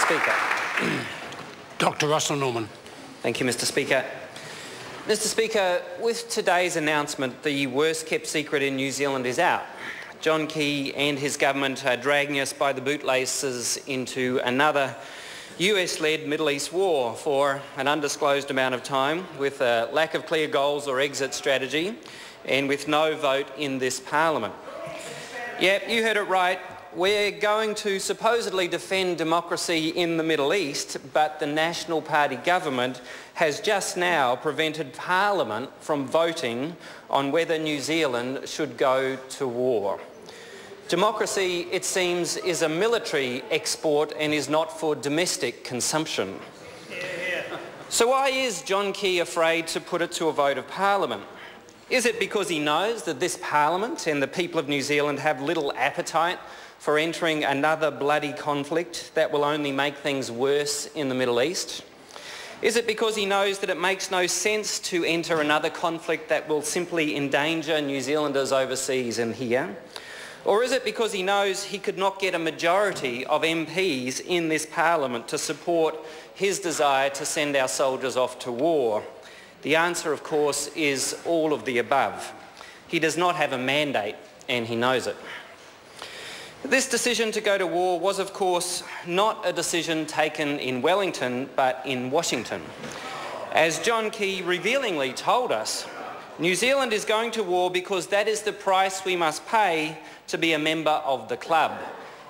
Speaker. Dr. Russell Norman. Thank you, Mr. Speaker. Mr. Speaker, with today's announcement, the worst-kept secret in New Zealand is out. John Key and his government are dragging us by the bootlaces into another US-led Middle East war for an undisclosed amount of time, with a lack of clear goals or exit strategy, and with no vote in this Parliament. Yep, you heard it right. We're going to supposedly defend democracy in the Middle East, but the National Party government has just now prevented Parliament from voting on whether New Zealand should go to war. Democracy, it seems, is a military export and is not for domestic consumption. So why is John Key afraid to put it to a vote of Parliament? Is it because he knows that this Parliament and the people of New Zealand have little appetite for entering another bloody conflict that will only make things worse in the Middle East? Is it because he knows that it makes no sense to enter another conflict that will simply endanger New Zealanders overseas and here? Or is it because he knows he could not get a majority of MPs in this Parliament to support his desire to send our soldiers off to war? The answer, of course, is all of the above. He does not have a mandate, and he knows it. This decision to go to war was, of course, not a decision taken in Wellington, but in Washington. As John Key revealingly told us, New Zealand is going to war because that is the price we must pay to be a member of the club.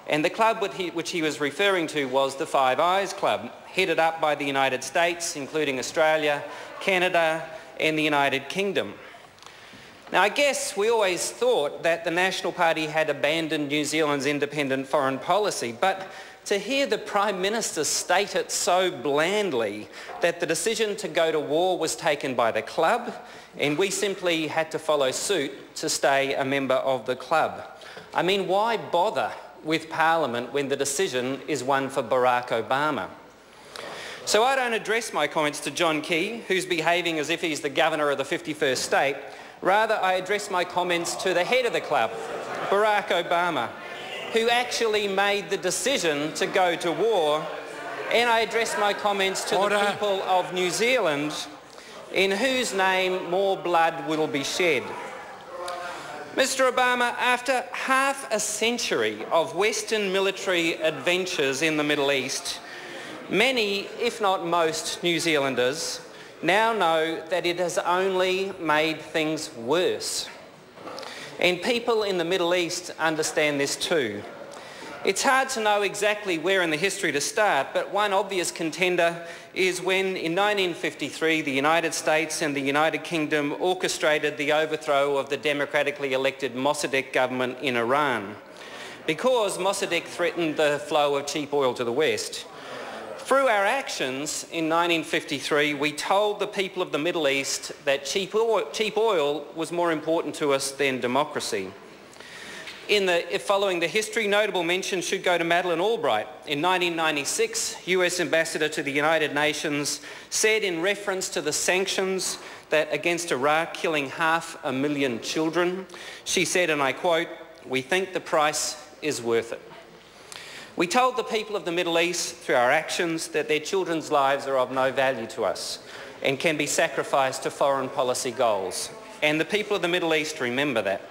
And the club which he was referring to was the Five Eyes Club, headed up by the United States, including Australia, Canada and the United Kingdom. Now, I guess we always thought that the National Party had abandoned New Zealand's independent foreign policy, but to hear the Prime Minister state it so blandly that the decision to go to war was taken by the club and we simply had to follow suit to stay a member of the club. I mean, why bother with Parliament when the decision is one for Barack Obama? So I don't address my comments to John Key, who's behaving as if he's the governor of the 51st state. Rather, I address my comments to the head of the club, Barack Obama, who actually made the decision to go to war, and I address my comments to the people of New Zealand, in whose name more blood will be shed. Mr. Obama, after half a century of Western military adventures in the Middle East, many, if not most, New Zealanders now know that it has only made things worse. And people in the Middle East understand this too. It's hard to know exactly where in the history to start, but one obvious contender is when in 1953 the United States and the United Kingdom orchestrated the overthrow of the democratically elected Mossadegh government in Iran, because Mossadegh threatened the flow of cheap oil to the West. Through our actions in 1953, we told the people of the Middle East that cheap oil was more important to us than democracy. Following the history, notable mention should go to Madeleine Albright. In 1996, US Ambassador to the United Nations said in reference to the sanctions that against Iraq killing 500,000 children, she said, and I quote, "We think the price is worth it." We told the people of the Middle East through our actions that their children's lives are of no value to us and can be sacrificed to foreign policy goals. And the people of the Middle East remember that.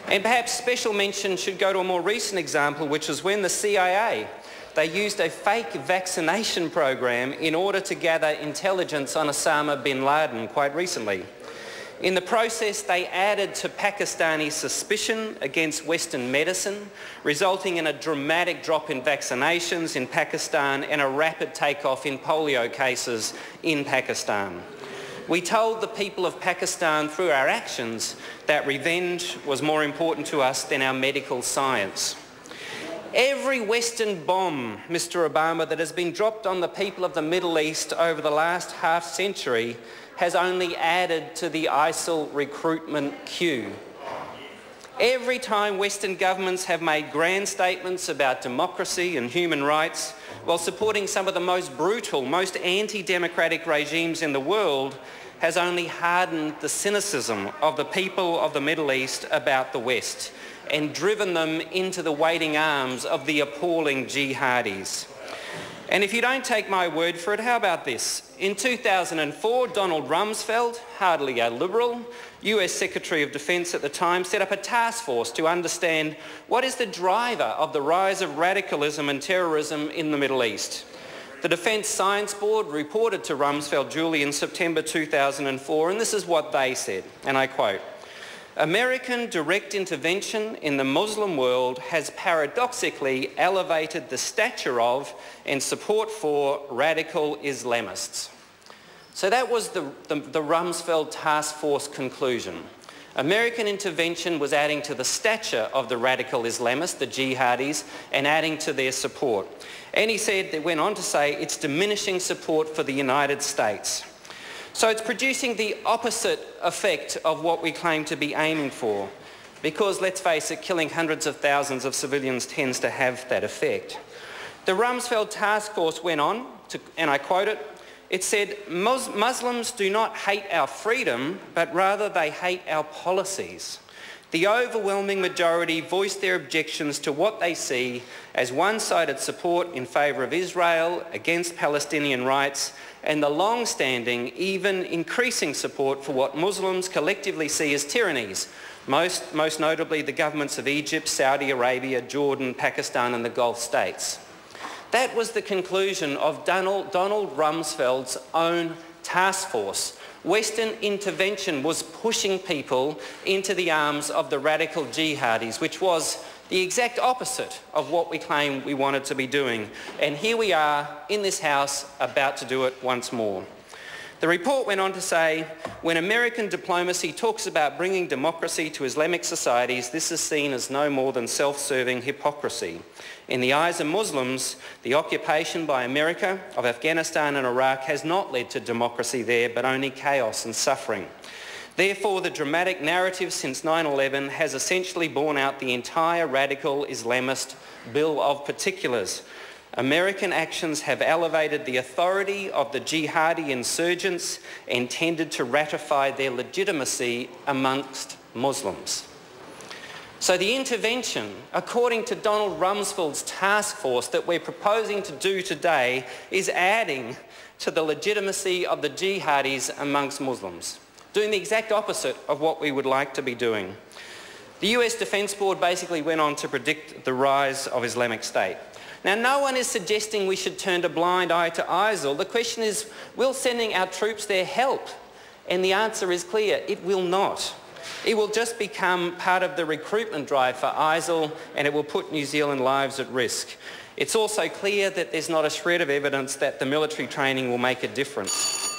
And perhaps special mention should go to a more recent example, which is when the CIA, they used a fake vaccination program in order to gather intelligence on Osama bin Laden quite recently. In the process, they added to Pakistani suspicion against Western medicine, resulting in a dramatic drop in vaccinations in Pakistan and a rapid takeoff in polio cases in Pakistan. We told the people of Pakistan through our actions that revenge was more important to us than our medical science. Every Western bomb, Mr. Obama, that has been dropped on the people of the Middle East over the last half century has only added to the ISIL recruitment queue. Every time Western governments have made grand statements about democracy and human rights while supporting some of the most brutal, most anti-democratic regimes in the world, has only hardened the cynicism of the people of the Middle East about the West and driven them into the waiting arms of the appalling jihadis. And if you don't take my word for it, how about this? In 2004, Donald Rumsfeld, hardly a Liberal, US Secretary of Defence at the time, set up a task force to understand what is the driver of the rise of radicalism and terrorism in the Middle East. The Defence Science Board reported to Rumsfeld duly in September 2004, and this is what they said, and I quote, "American direct intervention in the Muslim world has paradoxically elevated the stature of and support for radical Islamists." So that was the Rumsfeld Task Force conclusion. American intervention was adding to the stature of the radical Islamists, the jihadis, and adding to their support. And he said, they went on to say, it's diminishing support for the United States. So it's producing the opposite effect of what we claim to be aiming for, because, let's face it, killing hundreds of thousands of civilians tends to have that effect. The Rumsfeld Task Force went on, and I quote it said, "Muslims do not hate our freedom, but rather they hate our policies. The overwhelming majority voiced their objections to what they see as one-sided support in favour of Israel against Palestinian rights and the long-standing, even increasing support for what Muslims collectively see as tyrannies, most notably the governments of Egypt, Saudi Arabia, Jordan, Pakistan and the Gulf states." That was the conclusion of Donald Rumsfeld's own task force. Western intervention was pushing people into the arms of the radical jihadis, which was the exact opposite of what we claim we wanted to be doing. And here we are in this House about to do it once more. The report went on to say, when American diplomacy talks about bringing democracy to Islamic societies, this is seen as no more than self-serving hypocrisy. In the eyes of Muslims, the occupation by America of Afghanistan and Iraq has not led to democracy there, but only chaos and suffering. Therefore, the dramatic narrative since 9/11 has essentially borne out the entire radical Islamist bill of particulars. American actions have elevated the authority of the jihadi insurgents and tended to ratify their legitimacy amongst Muslims. So the intervention, according to Donald Rumsfeld's task force that we're proposing to do today, is adding to the legitimacy of the jihadis amongst Muslims, doing the exact opposite of what we would like to be doing. The US Defence Board basically went on to predict the rise of Islamic State. Now, no one is suggesting we should turn a blind eye to ISIL. The question is, will sending our troops there help? And the answer is clear, it will not. It will just become part of the recruitment drive for ISIL, and it will put New Zealand lives at risk. It's also clear that there's not a shred of evidence that the military training will make a difference.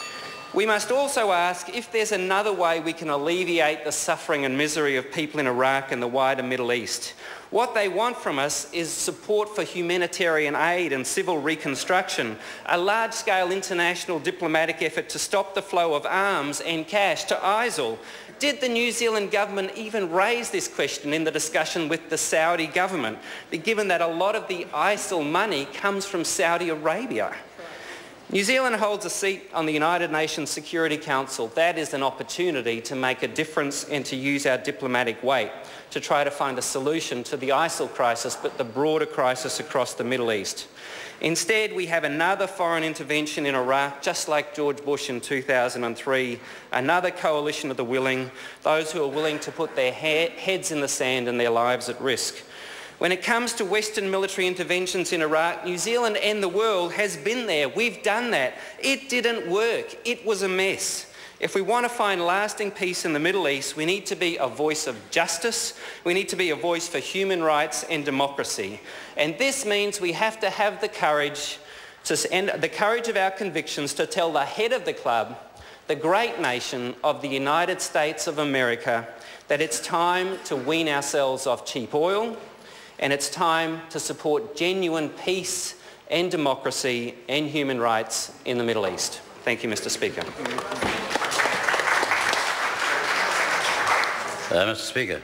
We must also ask if there's another way we can alleviate the suffering and misery of people in Iraq and the wider Middle East. What they want from us is support for humanitarian aid and civil reconstruction, a large-scale international diplomatic effort to stop the flow of arms and cash to ISIL. Did the New Zealand government even raise this question in the discussion with the Saudi government, given that a lot of the ISIL money comes from Saudi Arabia? New Zealand holds a seat on the United Nations Security Council. That is an opportunity to make a difference and to use our diplomatic weight to try to find a solution to the ISIL crisis, but the broader crisis across the Middle East. Instead, we have another foreign intervention in Iraq, just like George Bush in 2003, another coalition of the willing, those who are willing to put their heads in the sand and their lives at risk. When it comes to Western military interventions in Iraq, New Zealand and the world has been there. We've done that. It didn't work. It was a mess. If we want to find lasting peace in the Middle East, we need to be a voice of justice. We need to be a voice for human rights and democracy. And this means we have to have the courage and the courage of our convictions to tell the head of the club, the great nation of the United States of America, that it's time to wean ourselves off cheap oil, and it's time to support genuine peace and democracy and human rights in the Middle East. Thank you, Mr. Speaker. Mr. Speaker.